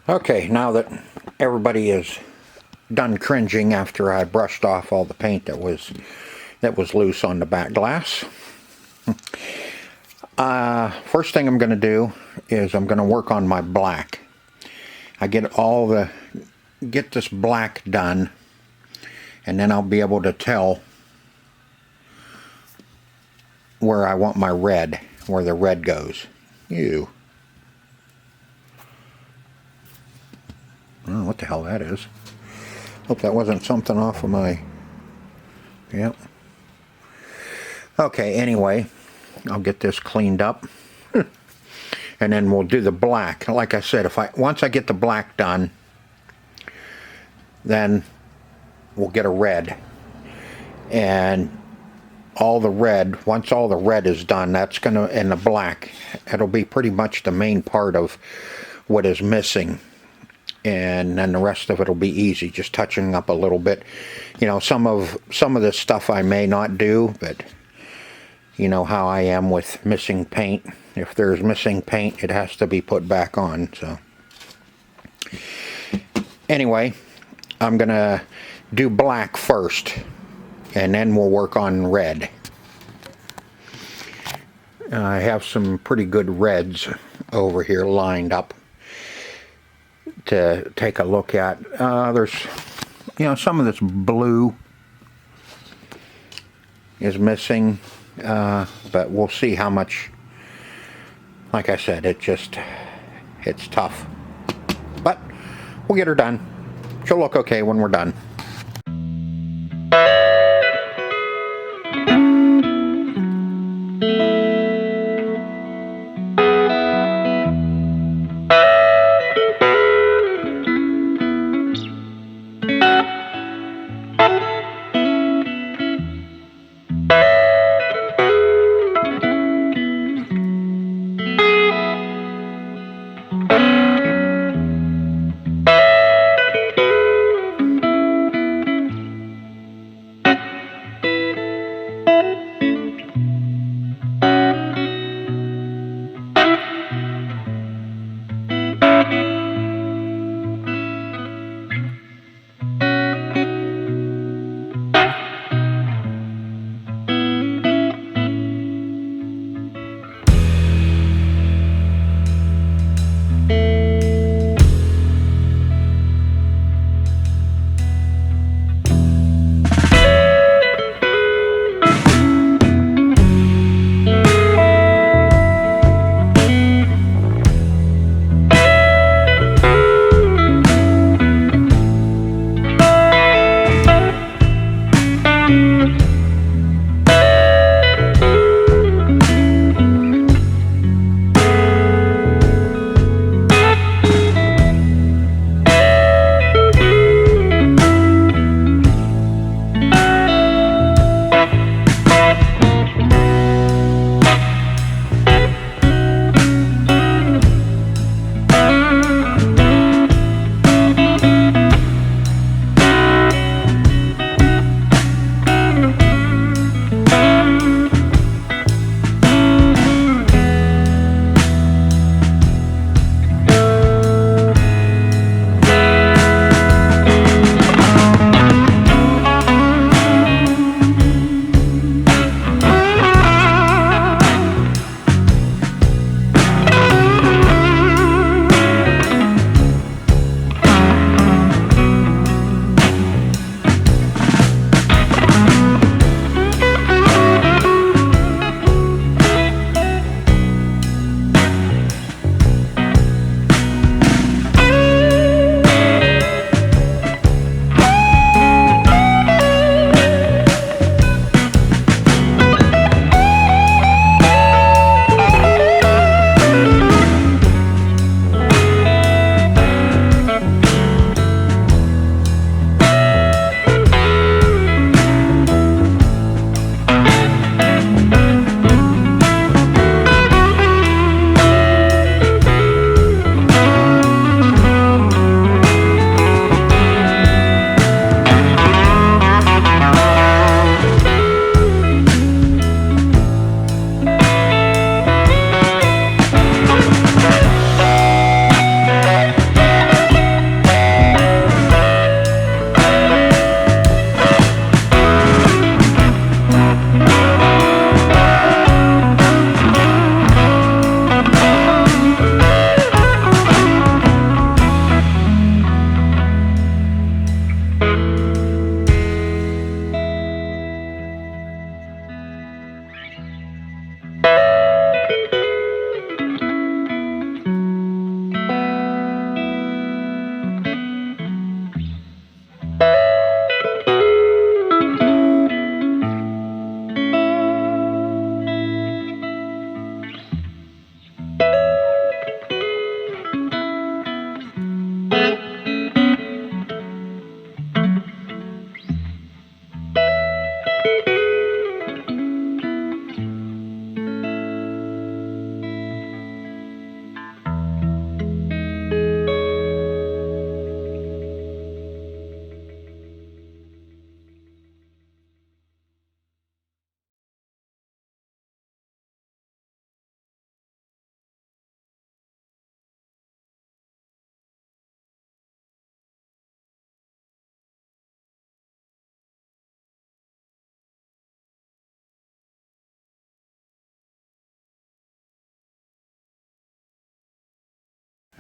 Okay, now that everybody is done cringing after I brushed off all the paint that was loose on the back glass, first thing I'm going to do is I'm going to work on my black. I get this black done, and then I'll be able to tell where I want my red, where the red goes. Ew. I don't know what the hell that is. Hope that wasn't something off of my... Yep. Okay, anyway, I'll get this cleaned up. And then we'll do the black. Like I said, once I get the black done, then we'll get a red. And once all the red is done, and the black, it'll be pretty much the main part of what is missing. And then the rest of it will be easy, just touching up a little bit. You know, some of this stuff I may not do, but you know how I am with missing paint. If there's missing paint, it has to be put back on. So anyway, I'm gonna do black first, and then we'll work on red. I have some pretty good reds over here lined up to take a look at. There's, you know, some of this blue is missing, but we'll see how much. Like I said, it's tough, but we'll get her done. She'll look okay when we're done.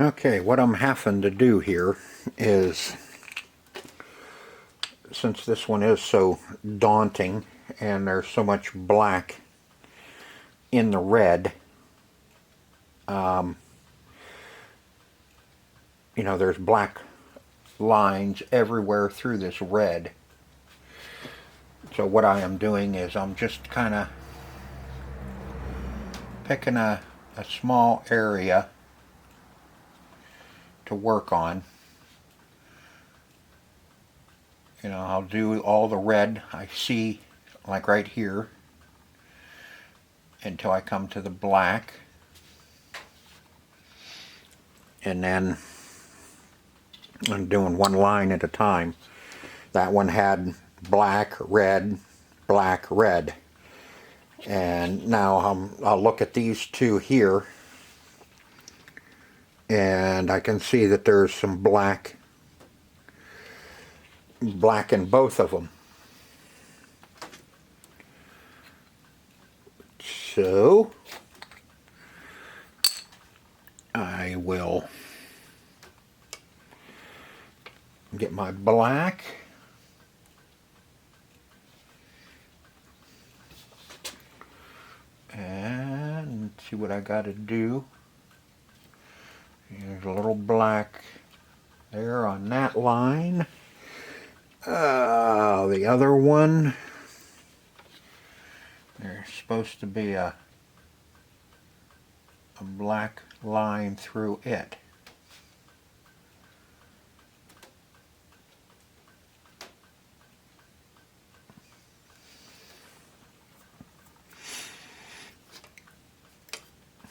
Okay, what I'm having to do here is, since this one is so daunting and there's so much black in the red, you know, there's black lines everywhere through this red. So what I am doing is I'm just kind of picking a small area to work on. You know, I'll do all the red I see, like right here, until I come to the black. And then I'm doing one line at a time. That one had black, red, black, red. And now I'll look at these two here, and I can see that there's some black in both of them. So I will get my black, and see what I got to do. There's a little black there on that line. The other one, there's supposed to be a black line through it.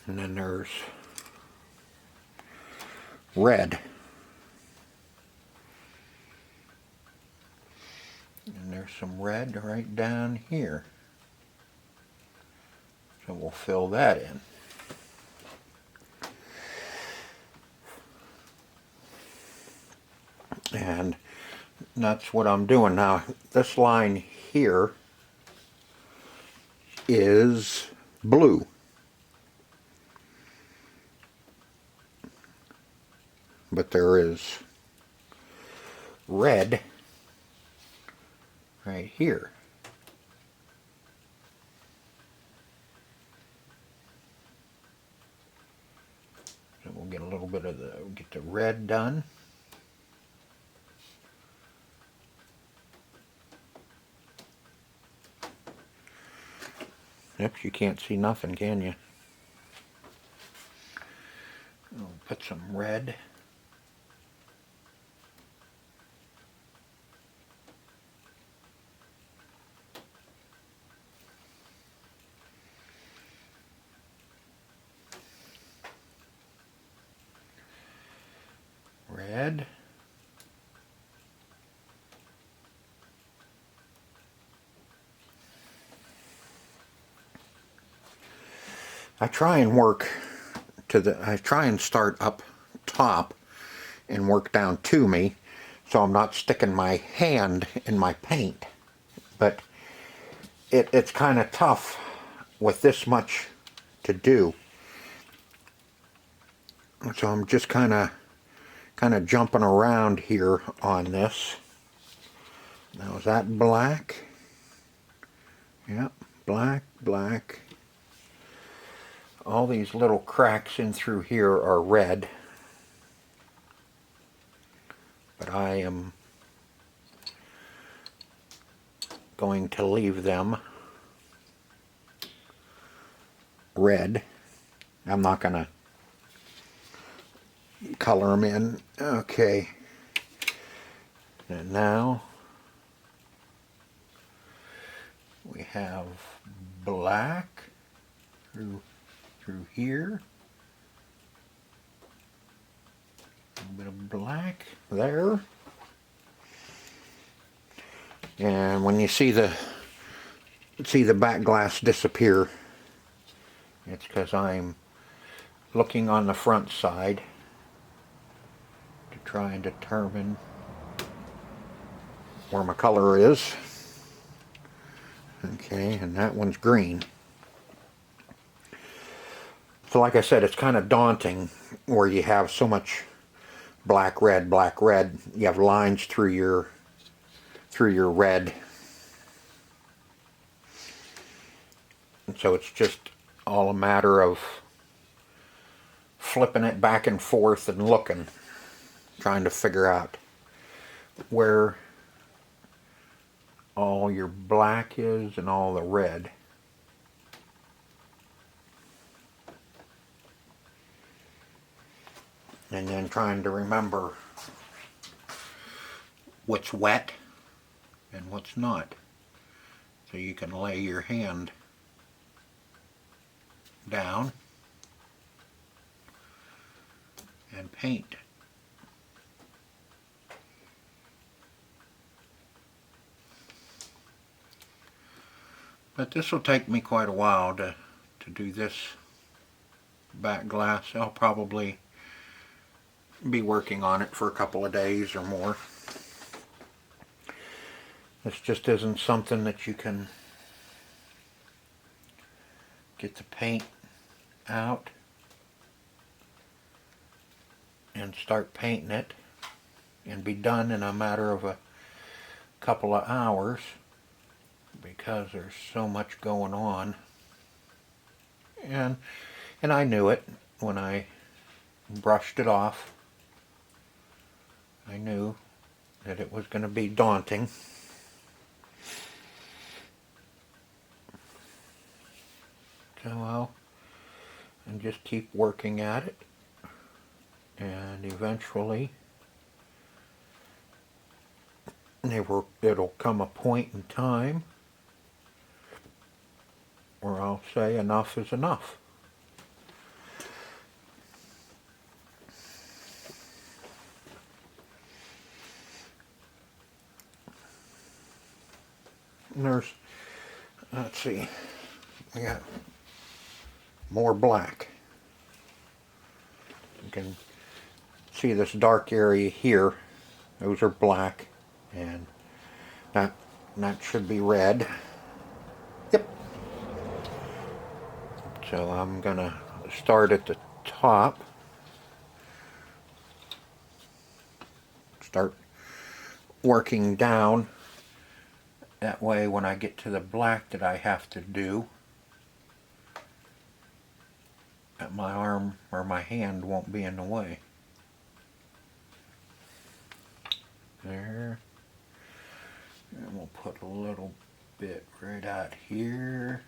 And then there's red. And there's some red right down here. So we'll fill that in. And that's what I'm doing. Now, this line here is blue. But there is red right here. So we'll get a little bit of get the red done. Yep, you can't see nothing, can you? We'll put some red. Red. I try and start up top and work down to me, so I'm not sticking my hand in my paint. But it's kind of tough with this much to do. So I'm just kind of jumping around here on this. Now is that black? Yep, black, black. All these little cracks in through here are red. But I am going to leave them red. I'm not going to color them in. Okay. And now we have black through here. A little bit of black there. And when you see the back glass disappear, it's because I'm looking on the front side to try and determine where my color is. Okay, and that one's green. So like I said, it's kind of daunting where you have so much black, red, black, red. You have lines through your red. And so it's just all a matter of flipping it back and forth and looking, trying to figure out where all your black is and all the red. And then trying to remember what's wet and what's not, so you can lay your hand down and paint. But this will take me quite a while to do this back glass. I'll probably be working on it for a couple of days or more. This just isn't something that you can get the paint out and start painting it and be done in a matter of a couple of hours, because there's so much going on. And I knew it when I brushed it off. I knew that it was going to be daunting. So I'll just keep working at it, and eventually it'll come a point in time where I'll say enough is enough. And there's, let's see, I got more black. You can see this dark area here. Those are black, and that should be red. Yep. So I'm gonna start at the top. Start working down. That way when I get to the black that I have to do, that my arm or my hand won't be in the way. There. And we'll put a little bit right out here.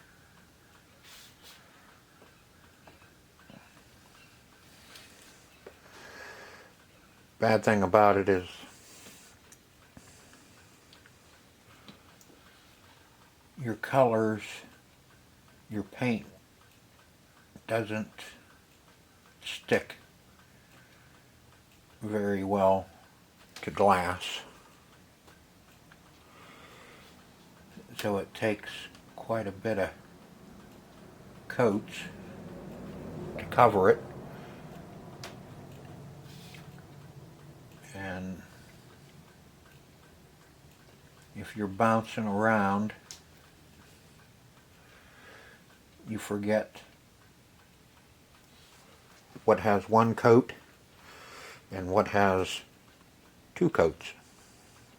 Bad thing about it is your colors, your paint doesn't stick very well to glass. So it takes quite a bit of coats to cover it. And if you're bouncing around, you forget what has one coat and what has two coats.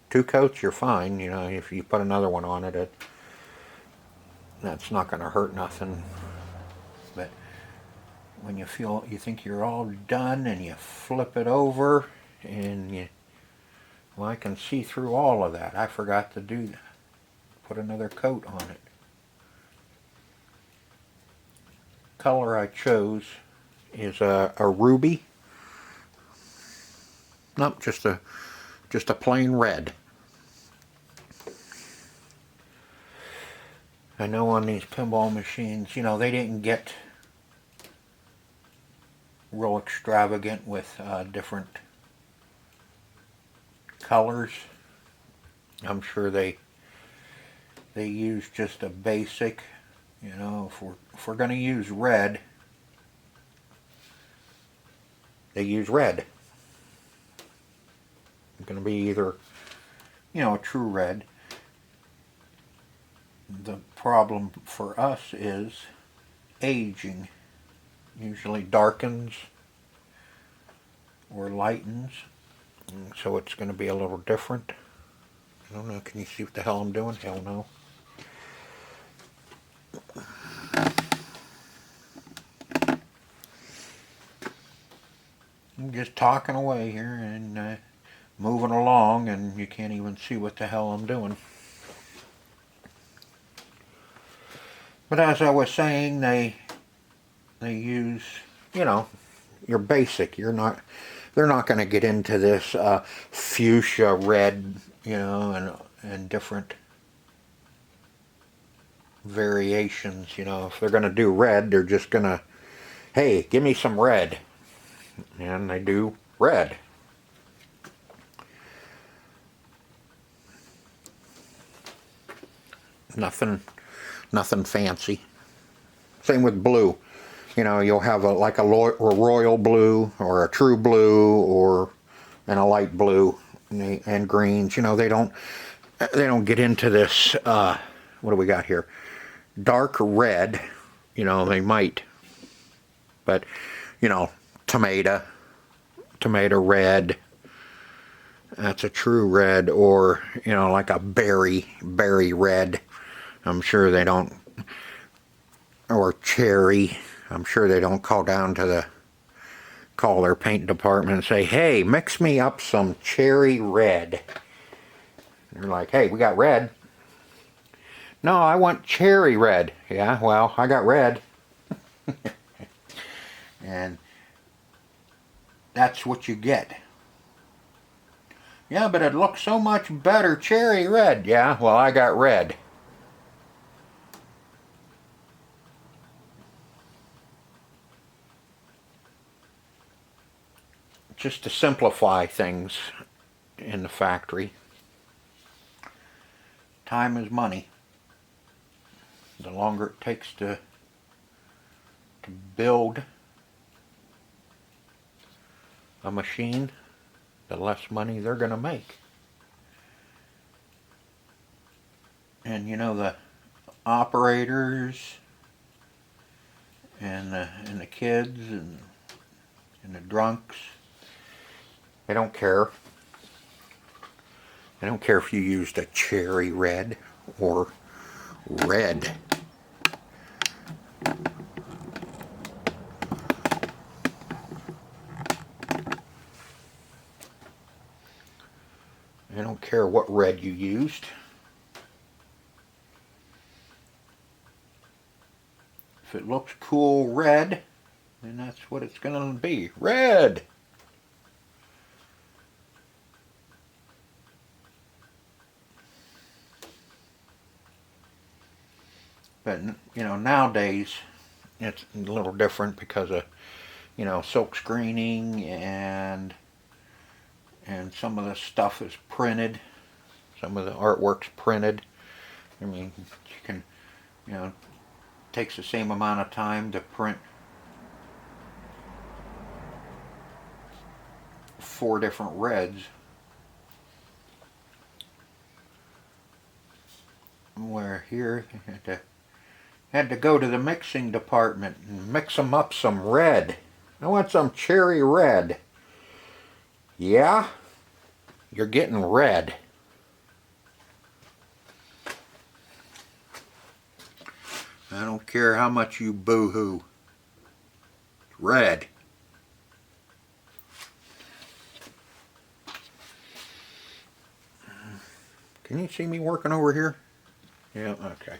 Two coats, you're fine. You know, if you put another one on it, that's not going to hurt nothing. But when you think you're all done, and you flip it over, and well, I can see through all of that. I forgot to do that. Put another coat on it. Color I chose is a ruby. Nope, just a plain red. I know on these pinball machines, you know, they didn't get real extravagant with different colors. I'm sure they use just a basic, you know, if we're going to use red, they use red. It's going to be either, you know, a true red. The problem for us is aging. usually darkens or lightens, and so it's going to be a little different. I don't know, can you see what the hell I'm doing? Hell no. I'm just talking away here and moving along, and you can't even see what the hell I'm doing. But as I was saying, they use, you know, your basic. They're not going to get into this fuchsia red, you know, and different variations. You know, if they're going to do red, they're just going to, hey, give me some red. And they do red. Nothing fancy. Same with blue. You know, you'll have like a royal blue or a true blue and a light blue and greens. You know, they don't get into this. What do we got here? Dark red. You know, they might, but you know, tomato red. That's a true red, or you know, like a berry red. I'm sure they don't, or cherry. I'm sure they don't call their paint department and say, hey, mix me up some cherry red. They're like, hey, we got red. No, I want cherry red. Yeah, well, I got red. And that's what you get. Yeah, but it looks so much better cherry red. Yeah, well, I got red. Just to simplify things in the factory. Time is money. The longer it takes to build a machine, the less money they're going to make. And you know, the operators and the kids and the drunks, they don't care. They don't care if you used a cherry red or red. I don't care what red you used. If it looks cool red, then that's what it's going to be. Red! But, you know, nowadays, it's a little different because of, you know, silk screening and some of the stuff is printed. Some of the artwork's printed. I mean, you can, you know, it takes the same amount of time to print 4 different reds. Where here, had to go to the mixing department and mix them up some red. I want some cherry red. Yeah, you're getting red. I don't care how much you boo-hoo. Red. Can you see me working over here? Yeah, okay.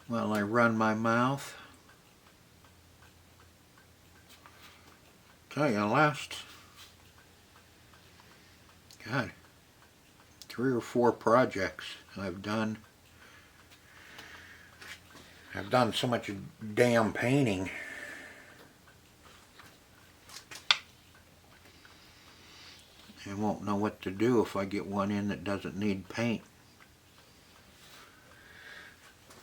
While I run my mouth. Tell you, last, God, 3 or 4 projects I've done. I've done so much damn painting. I won't know what to do if I get one in that doesn't need paint.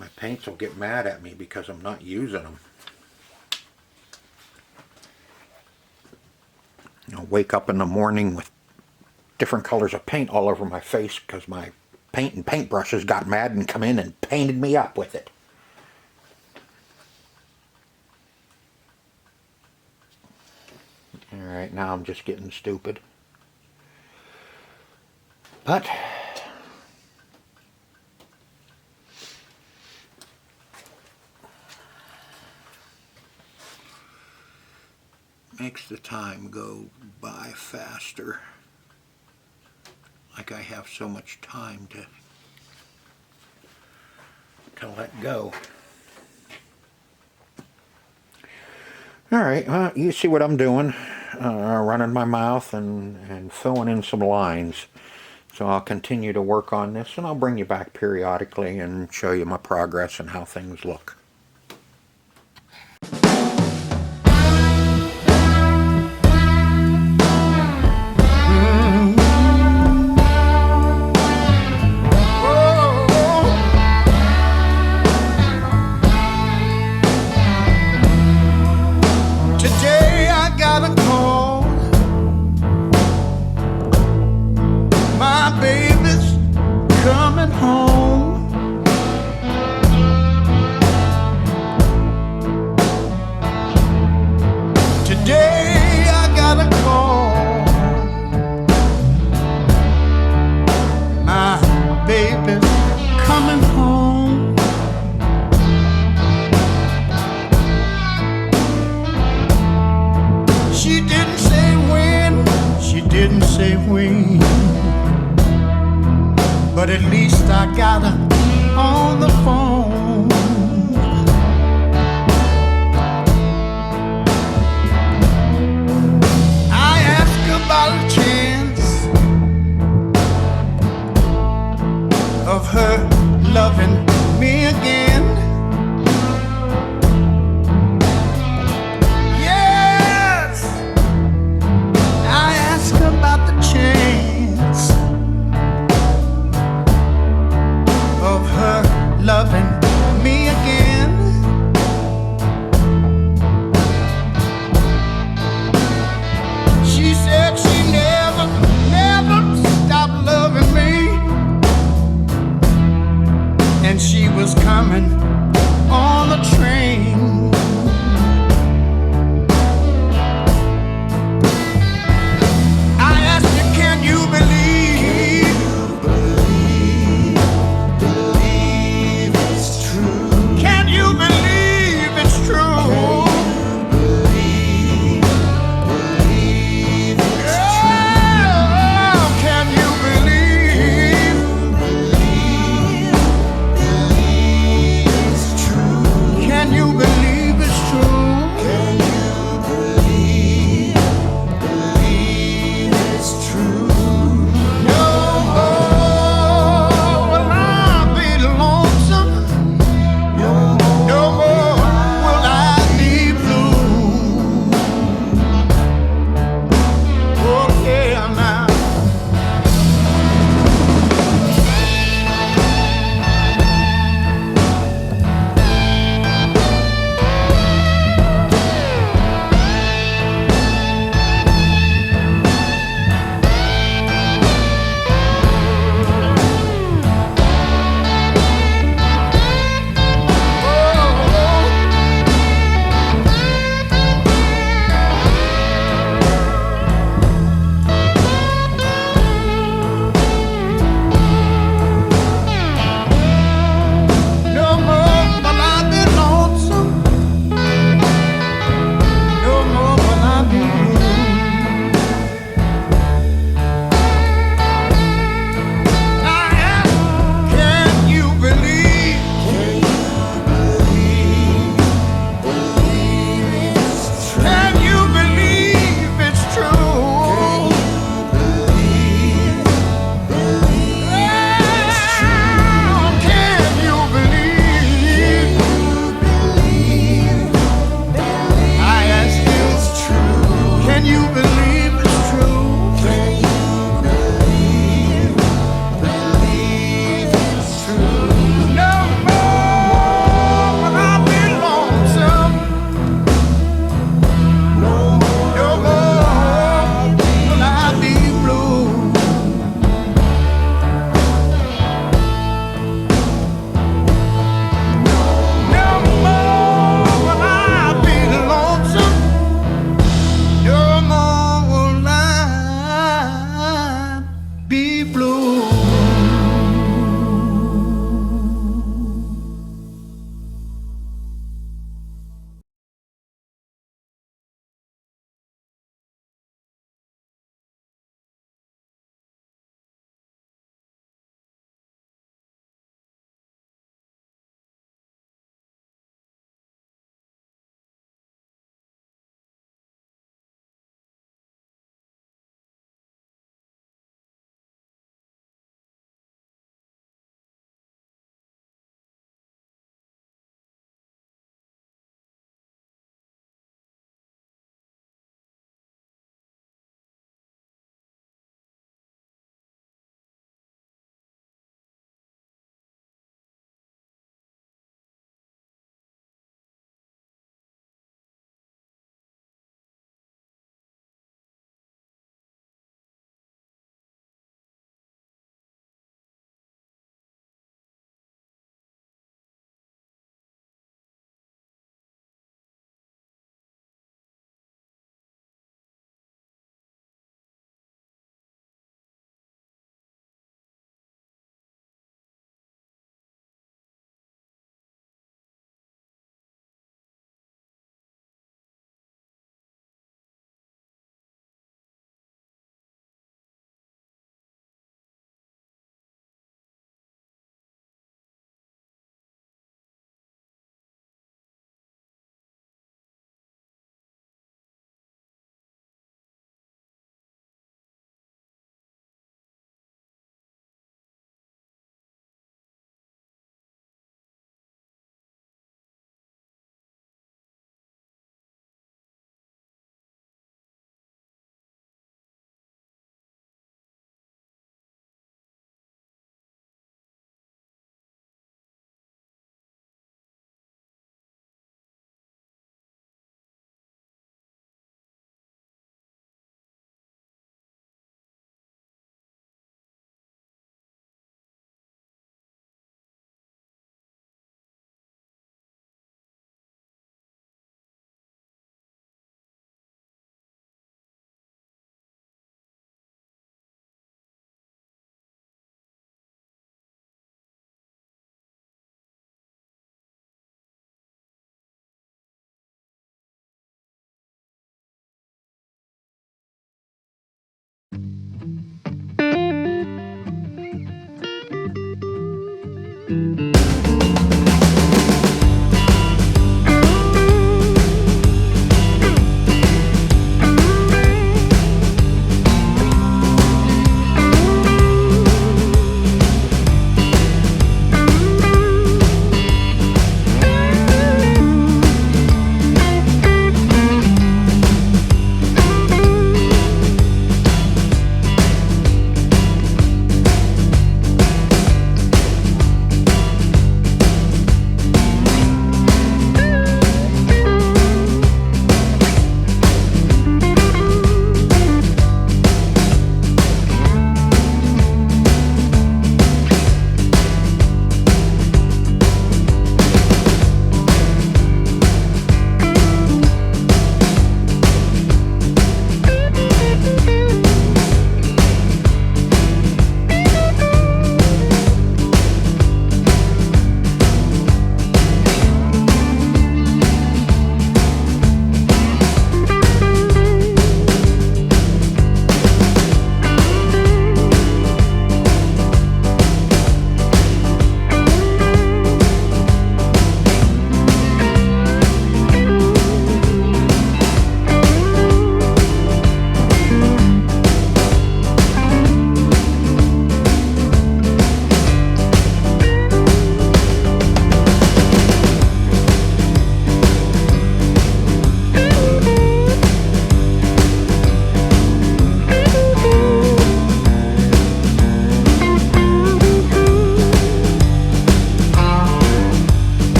My paints will get mad at me because I'm not using them. I'll wake up in the morning with different colors of paint all over my face because my paint and paintbrushes got mad and come in and painted me up with it. Alright, now I'm just getting stupid. But makes the time go by faster. Like I have so much time to let go. Alright, well, you see what I'm doing. Running my mouth and filling in some lines. So I'll continue to work on this, and I'll bring you back periodically and show you my progress and how things look. But at least I got her on the phone. I asked about a chance of her loving me again. Yes, I asked about the chance of her loving me again. She said she never stopped loving me, and she was coming on the train. I asked her, can you believe can you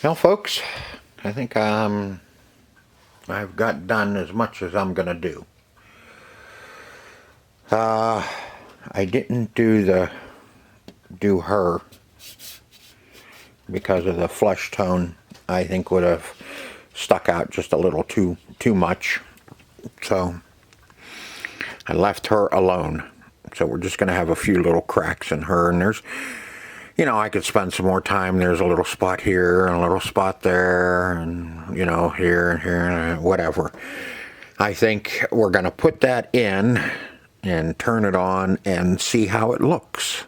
Well, folks, I think I've got done as much as I'm gonna do. I didn't do her because of the flesh tone. I think would have stuck out just a little too much. So I left her alone. So we're just gonna have a few little cracks in her, and there's, you know, I could spend some more time. There's a little spot here and a little spot there, and, you know, here and here and whatever. I think we're going to put that in and turn it on and see how it looks.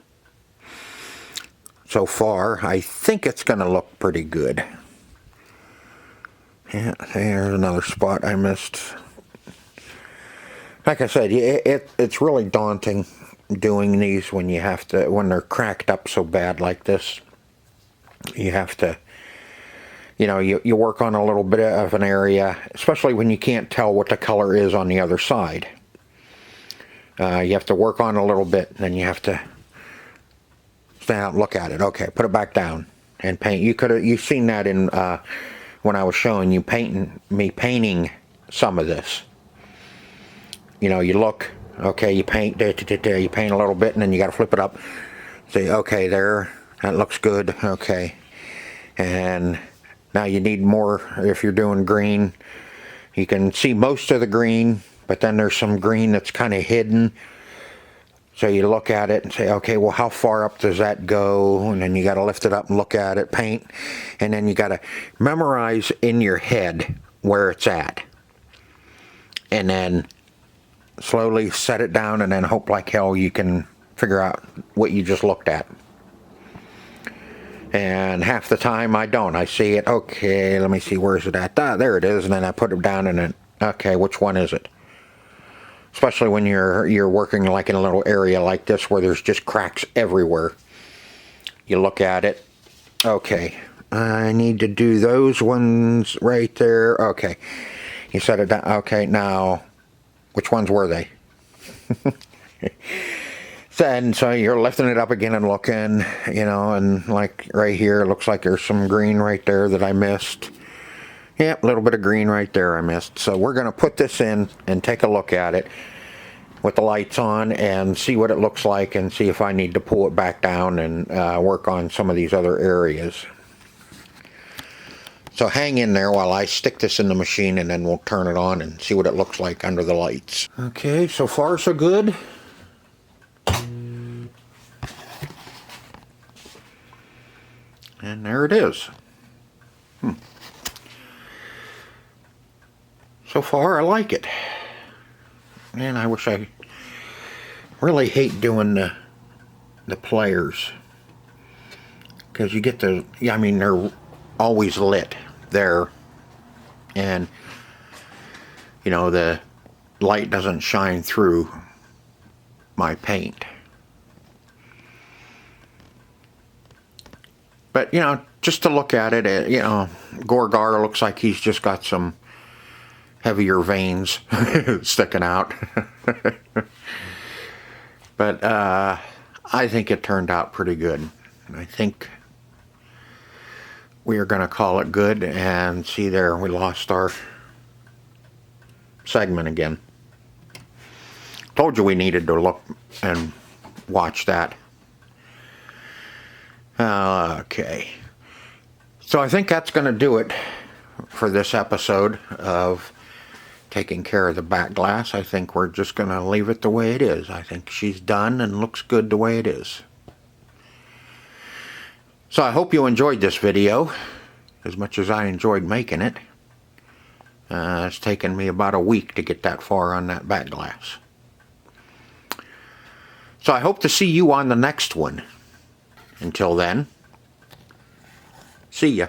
So far, I think it's going to look pretty good. Yeah, there's another spot I missed. Like I said, it's really daunting doing these when they're cracked up so bad like this. You have to, you know, you work on a little bit of an area, especially when you can't tell what the color is on the other side. You have to work on a little bit, and then you have to stand out and look at it. Okay, put it back down and paint. You've seen that in when I was showing you painting some of this. You know, you look, okay, you paint a little bit, and then you got to flip it up. Say, okay, there, that looks good. Okay, and now you need more. If you're doing green, you can see most of the green, but then there's some green that's kind of hidden. So you look at it and say, okay, well, how far up does that go? And then you got to lift it up and look at it, paint, and then you got to memorize in your head where it's at, and then slowly set it down, and then hope like hell you can figure out what you just looked at. And half the time I don't. I see it, okay, let me see, where's it at? Ah, there it is, and then I put it down, and then, okay, which one is it? Especially when you're working like in a little area like this where there's just cracks everywhere. You look at it, okay, I need to do those ones right there. Okay, you set it down. Okay, now which ones were they? So you're lifting it up again and looking, you know, and like right here, it looks like there's some green right there that I missed. Yep, a little bit of green right there I missed. So we're going to put this in and take a look at it with the lights on and see what it looks like, and see if I need to pull it back down and work on some of these other areas. So hang in there while I stick this in the machine, and then we'll turn it on and see what it looks like under the lights. Okay, so far so good. And there it is. So far, I like it. Man, I wish I really hate doing the players, because you get the, yeah, I mean, they're always lit there, and you know, the light doesn't shine through my paint. But, you know, just to look at it, you know, Gorgar looks like he's just got some heavier veins sticking out. But I think it turned out pretty good. I think we are going to call it good. And see there, we lost our segment again. Told you we needed to look and watch that. Okay, so I think that's going to do it for this episode of taking care of the back glass. I think we're just going to leave it the way it is. I think she's done and looks good the way it is. So I hope you enjoyed this video as much as I enjoyed making it. It's taken me about a week to get that far on that back glass. So I hope to see you on the next one. Until then, see ya.